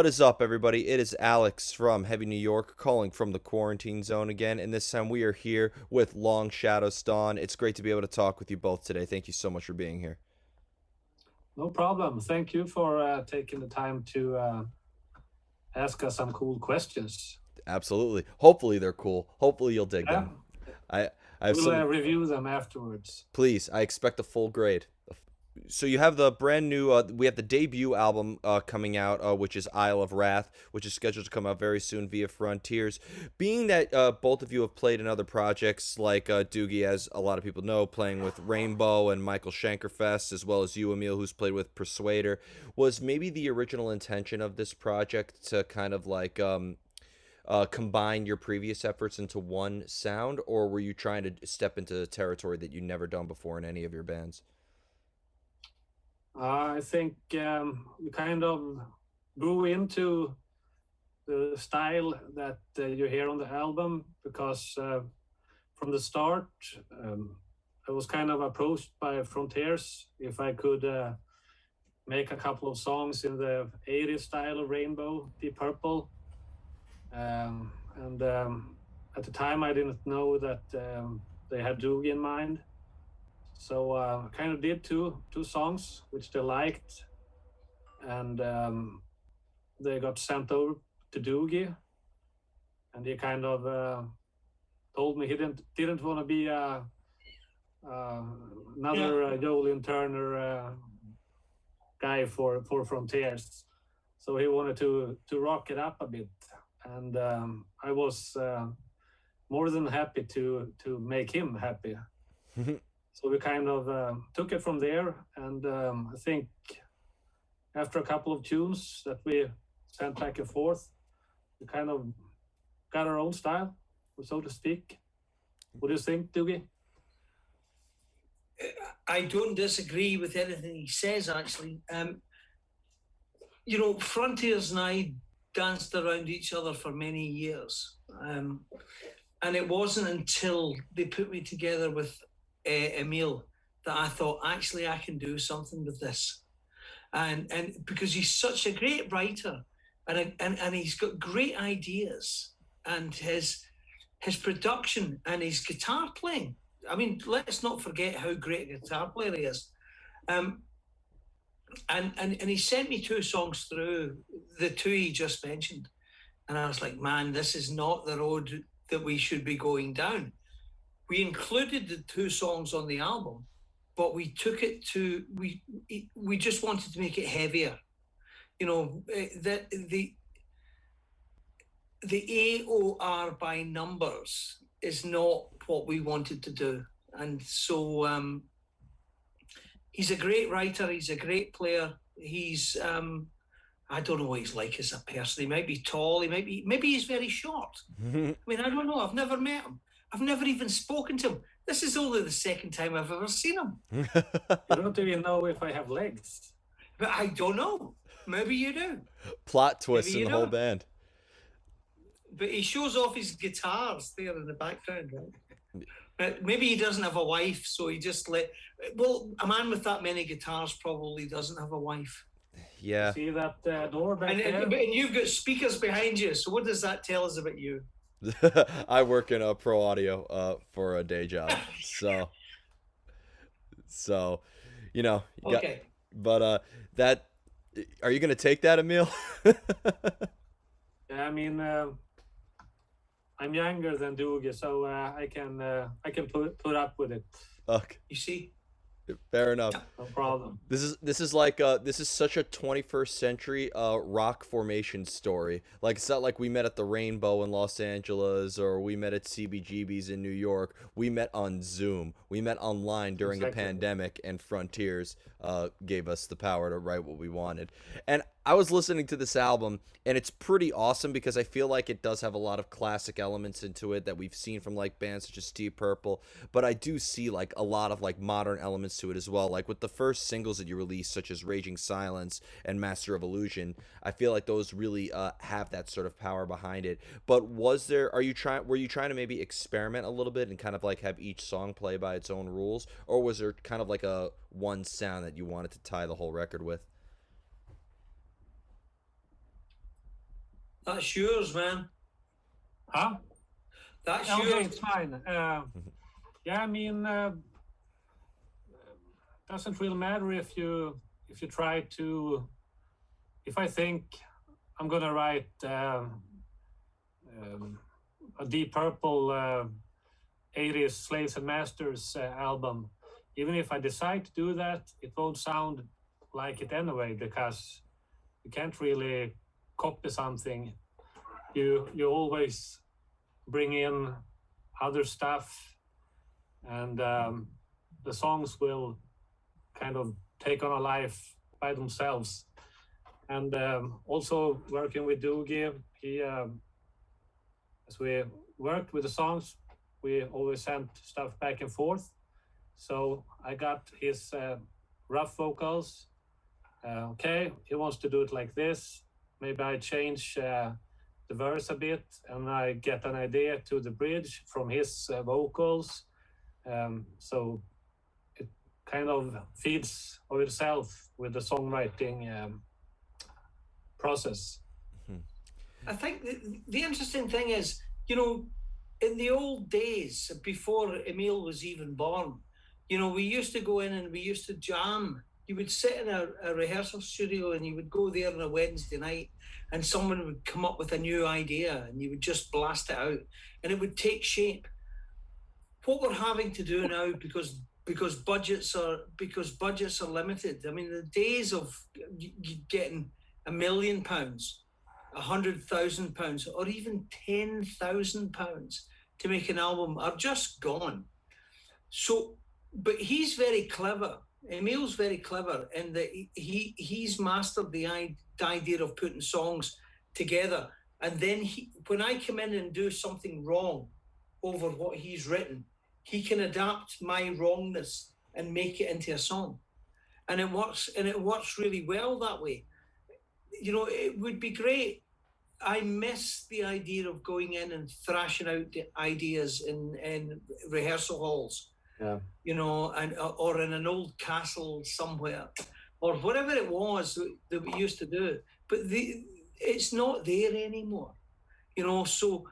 What is up, everybody? It is Alex from Heavy New York calling from the quarantine zone again, and this time we are here with Long Shadow Stawn. It's great to be able to talk with you both today. Thank you so much for being here. No problem. Thank you for taking the time to ask us some cool questions. Absolutely. Hopefully they're cool. Hopefully you'll dig Yeah, them. I I have we'll some. review them afterwards. Please, I expect a full grade. So you have the brand new. We have the debut album coming out, which is Isle of Wrath, which is scheduled to come out very soon via Frontiers. Being that both of you have played in other projects like Doogie, as a lot of people know, playing with Rainbow and Michael Shankerfest, as well as you, Emil, who's played with Persuader, was maybe the original intention of this project to kind of like combine your previous efforts into one sound, or were you trying to step into territory that you never done before in any of your bands? I think we kind of grew into the style that you hear on the album because from the start, I was kind of approached by Frontiers if I could make a couple of songs in the 80s style of Rainbow, Deep Purple. And at the time, I didn't know that they had Doogie in mind. So I kind of did two songs which they liked, and they got sent over to Doogie, and he kind of told me he didn't want to be another Jolene Turner guy for Frontiers, so he wanted to rock it up a bit, and I was more than happy to make him happy. So we kind of took it from there, and I think after a couple of tunes that we sent back and forth, we kind of got our own style, so to speak. What do you think, Doogie? I don't disagree with anything he says, actually. Frontiers and I danced around each other for many years. And it wasn't until they put me together with Emil that I thought, actually, I can do something with this. And because he's such a great writer and he's got great ideas, and his production and his guitar playing. I mean, let's not forget how great a guitar player he is. And he sent me two songs through, the two he just mentioned. And I was like, man, this is not the road that we should be going down. We included the two songs on the album, but we took it to, we just wanted to make it heavier. That the AOR by numbers is not what we wanted to do. And so he's a great writer, he's a great player. He's, I don't know what he's like as a person. He might be tall, maybe he's very short. I mean, I don't know, I've never met him. I've never even spoken to him. This is only the second time I've ever seen him. You don't even know if I have legs. But I don't know. Maybe you do. Plot twist in the whole band. But he shows off his guitars there in the background, right? But maybe he doesn't have a wife, so he just well, a man with that many guitars probably doesn't have a wife. Yeah. See that Norberg and you've got speakers behind you, so what does that tell us about you? I work in pro audio for a day job, so Okay. But that, are you gonna take that, Emil? Yeah, I mean, I'm younger than Doogie, so I can put up with it. Okay. You see. Fair enough. No problem. This is like this is such a 21st century rock formation story. Like, it's not like we met at the Rainbow in Los Angeles or we met at CBGB's in New York. We met on Zoom. We met online during a pandemic, and Frontiers gave us the power to write what we wanted. And I was listening to this album, and it's pretty awesome because I feel like it does have a lot of classic elements into it that we've seen from like bands such as Deep Purple, but I do see like a lot of like modern elements to it as well. Like with the first singles that you released, such as Raging Silence and Master of Illusion, I feel like those really have that sort of power behind it. But were you trying to maybe experiment a little bit and kind of like have each song play by its own rules, or was there kind of like a one sound that you wanted to tie the whole record with? That's yours, man. Huh? That's Okay, yours. it's fine. Yeah, I mean, doesn't really matter if you try to. If I think I'm gonna write a Deep Purple 80s Slaves and Masters album, even if I decide to do that, it won't sound like it anyway because you can't really copy something. You always bring in other stuff, and the songs will kind of take on a life by themselves. And also working with Doogie, he as we worked with the songs, we always sent stuff back and forth. So I got his rough vocals. Okay, he wants to do it like this. Maybe I change the verse a bit, and I get an idea to the bridge from his vocals. So it kind of feeds of itself with the songwriting process. I think the interesting thing is, you know, in the old days, before Emil was even born, you know, we used to go in and we used to jam. You would sit in a rehearsal studio and you would go there on a Wednesday night and someone would come up with a new idea and you would just blast it out and it would take shape. What we're having to do now, because budgets are limited. I mean, the days of getting £1 million, £100,000, or even £10,000 to make an album are just gone. So, but he's very clever. Emil's very clever in that he's mastered the idea of putting songs together. And then when I come in and do something wrong over what he's written, he can adapt my wrongness and make it into a song. And it works really well that way. You know, it would be great. I miss the idea of going in and thrashing out the ideas in rehearsal halls. Yeah. You know, and or in an old castle somewhere, or whatever it was that we used to do. But it's not there anymore. You know, so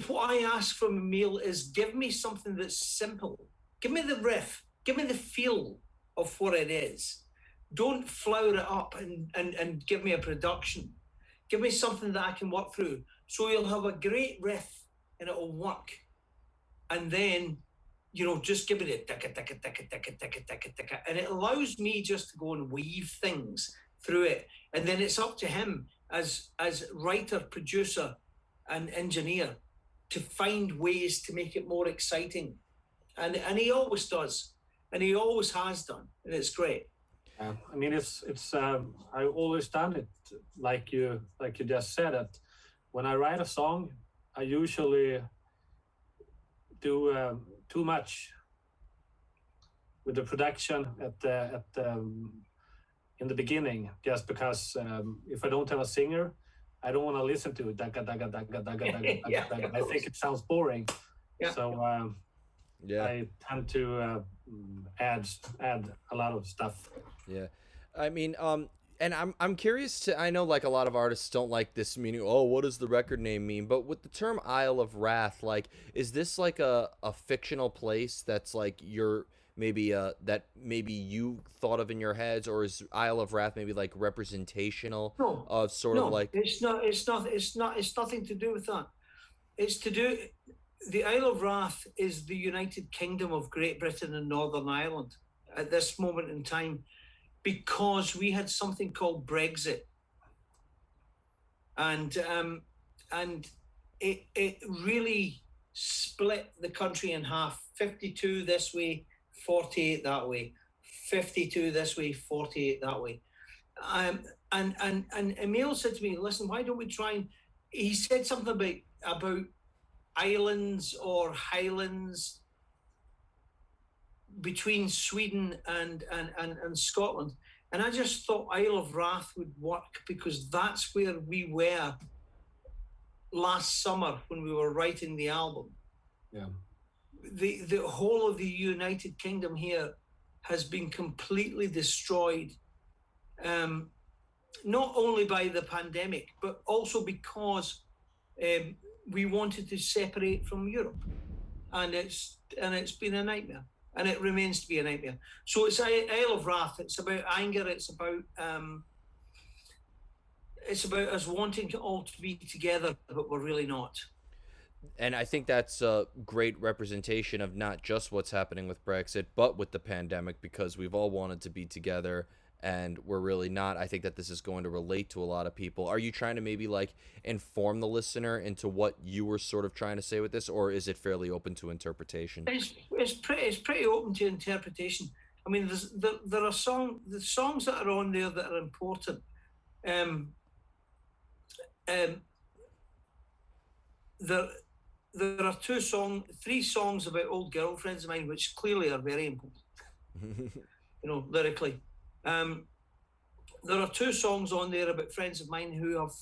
what I ask from Emil is give me something that's simple. Give me the riff. Give me the feel of what it is. Don't flower it up and give me a production. Give me something that I can work through. So you'll have a great riff and it'll work. And then, you know, just give me the ticka, ticka, ticka, ticka, ticka, ticka, ticka. And it allows me just to go and weave things through it. And then it's up to him as writer, producer, and engineer to find ways to make it more exciting. And he always does. And he always has done. And it's great. I mean, it's I've always done it like you just said it. When I write a song, I usually do too much with the production in the beginning, just because if I don't have a singer, I don't want to listen to it. Daga, daga, daga, daga, daga, Yeah, daga. I think it sounds boring. Yeah. So Yeah. I tend to add a lot of stuff. Yeah. I mean, and I'm curious to, I know like a lot of artists don't like this meaning, oh, what does the record name mean? But with the term Isle of Wrath, like, is this like a fictional place that's like your maybe that maybe you thought of in your heads, or is Isle of Wrath maybe like representational of sort of like it's nothing to do with that. It's to do, the Isle of Wrath is the United Kingdom of Great Britain and Northern Ireland at this moment in time, because we had something called Brexit, and it really split the country in half. 52 this way, 48 that way. 52 this way, 48 that way. And Emil said to me, "Listen, why don't we try and?" He said something about islands or highlands between Sweden and Scotland. And I just thought Isle of Wrath would work because that's where we were last summer when we were writing the album. Yeah. The whole of the United Kingdom here has been completely destroyed not only by the pandemic, but also because we wanted to separate from Europe, and it's been a nightmare, and it remains to be a nightmare. So it's Isle of Wrath. It's about anger. It's about us wanting to all to be together, but we're really not. And I think that's a great representation of not just what's happening with Brexit, but with the pandemic, because we've all wanted to be together and we're really not. I think that this is going to relate to a lot of people. Are you trying to maybe like inform the listener into what you were sort of trying to say with this, or is it fairly open to interpretation? It's pretty open to interpretation. I mean, there are the songs that are on there that are important. There are three songs about old girlfriends of mine, which clearly are very important, lyrically. There are two songs on there about friends of mine who have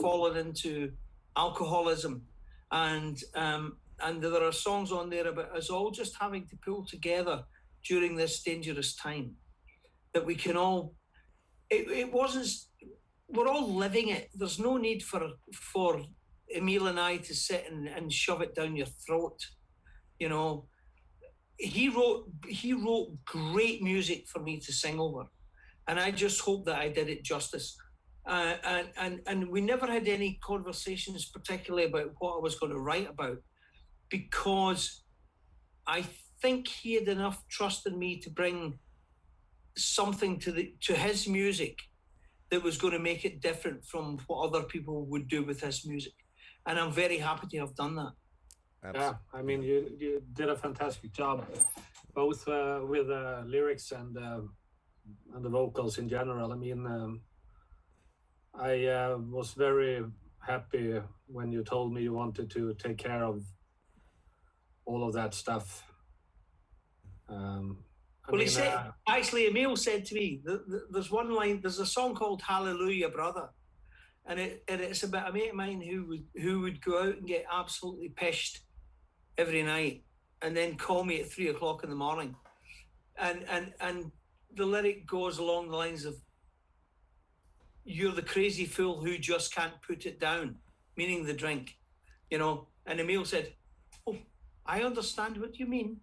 fallen into alcoholism, and there are songs on there about us all just having to pull together during this dangerous time, that we can all. It wasn't. We're all living it. There's no need for Emil and I to sit and shove it down your throat. He wrote great music for me to sing over, and I just hope that I did it justice. And we never had any conversations particularly about what I was going to write about, because I think he had enough trust in me to bring something to his music that was going to make it different from what other people would do with his music. And I'm very happy to have done that. Yeah, I mean, you did a fantastic job, both with lyrics and the vocals in general. I mean, I was very happy when you told me you wanted to take care of all of that stuff. He said, actually, Emil said to me, there's one line, there's a song called Hallelujah, Brother. And it's about a mate of mine who would go out and get absolutely pissed every night and then call me at 3 o'clock in the morning. And the lyric goes along the lines of, "You're the crazy fool who just can't put it down," meaning the drink, And Emil said, "Oh, I understand what you mean."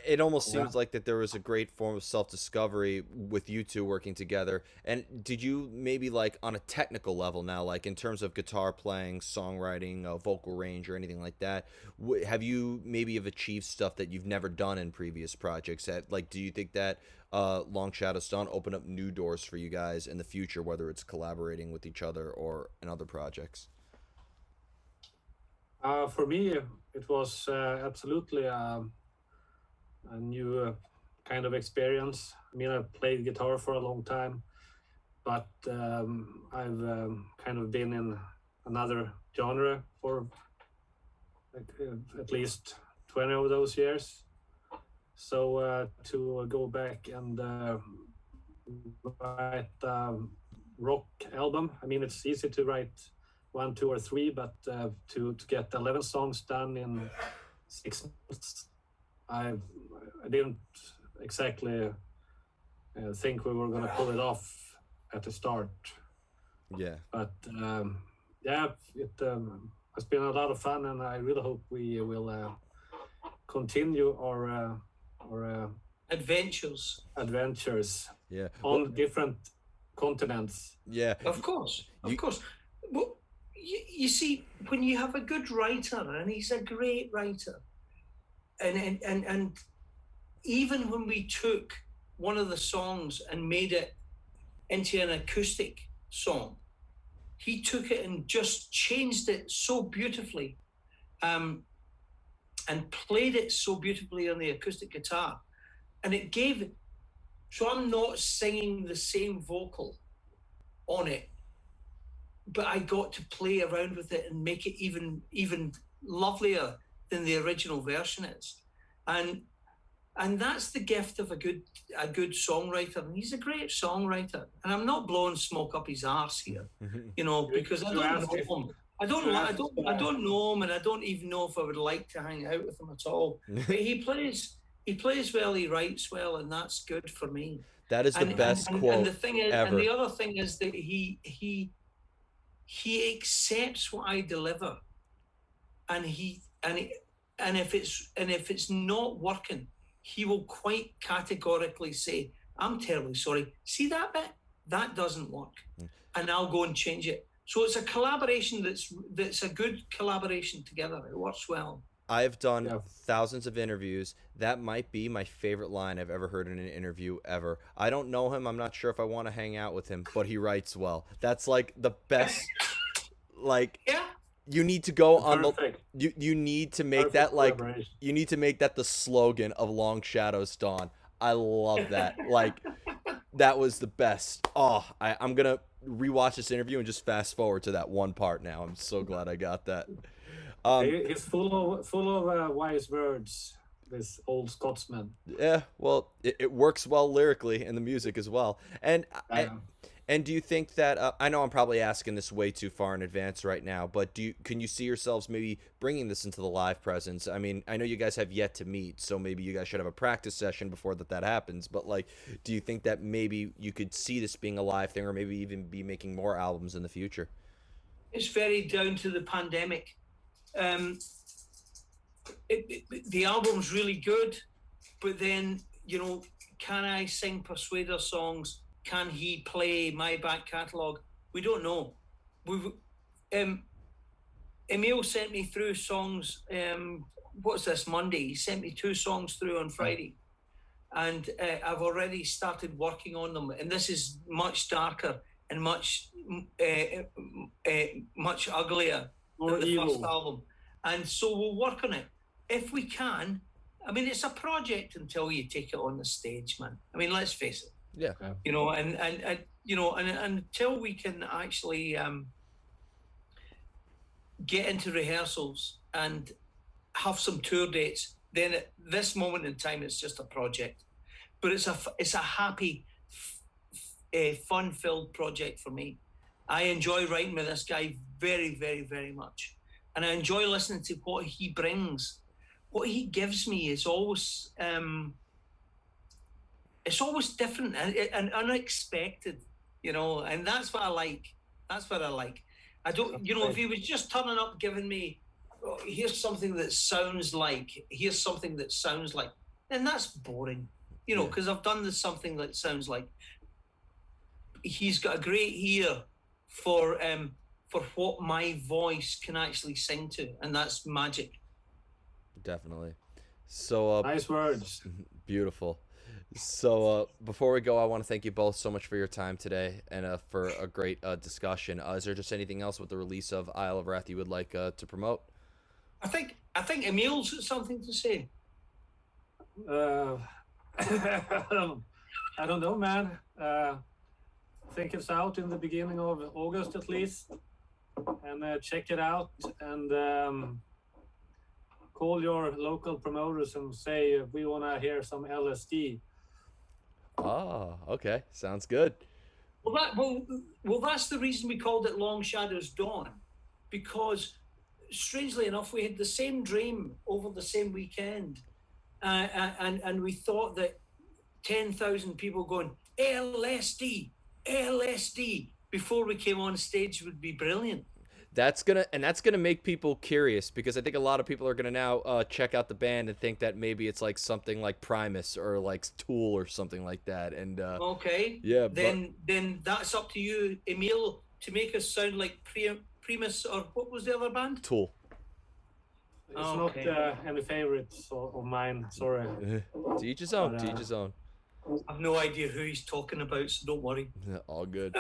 It almost seems like that there was a great form of self-discovery with you two working together. And did you maybe, like, on a technical level now, like in terms of guitar playing, songwriting, vocal range, or anything like that, have you maybe have achieved stuff that you've never done in previous projects? Do you think that Long Shadows Dawn opened up new doors for you guys in the future, whether it's collaborating with each other or in other projects? For me, it was absolutely a new kind of experience. I mean, I've played guitar for a long time, but I've kind of been in another genre for at least 20 of those years. So to go back and write a rock album, I mean, it's easy to write 1, 2, or 3, but to get 11 songs done in 6 months, I didn't exactly think we were going to pull it off at the start. Yeah. But yeah, it has been a lot of fun, and I really hope we will continue our adventures. Yeah. On different continents. Yeah. Of course. Well, you see, when you have a good writer, and he's a great writer, and even when we took one of the songs and made it into an acoustic song, he took it and just changed it so beautifully, and played it so beautifully on the acoustic guitar, and it gave it. So I'm not singing the same vocal on it, but I got to play around with it and make it even lovelier than the original version is, and that's the gift of a good songwriter. And he's a great songwriter, and I'm not blowing smoke up his arse here, because I don't know him. I don't know him, and I don't even know if I would like to hang out with him at all. But he plays he plays well, he writes well, and that's good for me. That is the best quote and the thing is, ever. and the other thing is that he accepts what I deliver, and if it's not working, he will quite categorically say, "I'm terribly sorry. See that bit? That doesn't work," and I'll go and change it. So it's a collaboration that's a good collaboration together. It works well. I've done thousands of interviews. That might be my favorite line I've ever heard in an interview ever. I don't know him. I'm not sure if I want to hang out with him, but he writes well. That's like the best. Like, you need to go on the. You need to make that like. You need to make that the slogan of Long Shadows Dawn. I love that. Like, that was the best. Oh, I'm gonna rewatch this interview and just fast forward to that one part now. I'm so glad I got that. He's full of wise words, this old Scotsman. Yeah, well, it works well lyrically in the music as well. And do you think that I know I'm probably asking this way too far in advance right now, but can you see yourselves maybe bringing this into the live presence? I mean, I know you guys have yet to meet, so maybe you guys should have a practice session before that happens. But like, do you think that maybe you could see this being a live thing, or maybe even be making more albums in the future? It's very down to the pandemic. The album's really good, but then, can I sing Persuader songs? Can he play my back catalogue? We don't know. Emil sent me through songs. What's this, Monday? He sent me 2 songs through on Friday, and I've already started working on them. And this is much darker and much uglier than the first album. And so we'll work on it if we can. I mean, it's a project until you take it on the stage, man. I mean, let's face it. Yeah. And until we can actually get into rehearsals and have some tour dates, then at this moment in time, it's just a project. But it's a happy, fun-filled project for me. I enjoy writing with this guy very, very, very much. And I enjoy listening to what he brings. What he gives me is always it's always different and unexpected, and that's what I like. That's what I like. I don't, if he was just turning up giving me, here's something that sounds like, then that's boring, because I've done this something that sounds like. He's got a great ear for what my voice can actually sing to, and that's magic. Definitely. So nice words. Beautiful. So before we go, I want to thank you both so much for your time today and for a great discussion. Is there just anything else with the release of Isle of Wrath you would like to promote? I think Emil's got something to say. I don't know, man. I think it's out in the beginning of August at least, and check it out and call your local promoters and say we want to hear some LSD. Oh, okay, sounds good. Well, that's the reason we called it Long Shadows Dawn, because strangely enough, we had the same dream over the same weekend, and we thought that 10,000 people going LSD before we came on stage would be brilliant. That's gonna make people curious, because I think a lot of people are gonna now check out the band and think that maybe it's like something like Primus or like Tool or something like that. And okay, yeah, then that's up to you, Emil, to make us sound like Primus, or what was the other band? Tool. It's not any favorites of mine. Sorry. To each his own. To each his own. I've no idea who he's talking about, so don't worry. All good.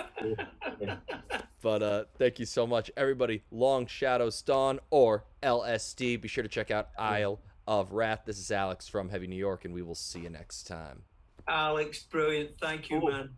But thank you so much, everybody. Long Shadows Dawn, or LSD. Be sure to check out Isle of Wrath. This is Alex from Heavy New York, and we will see you next time. Alex, brilliant. Thank you, man.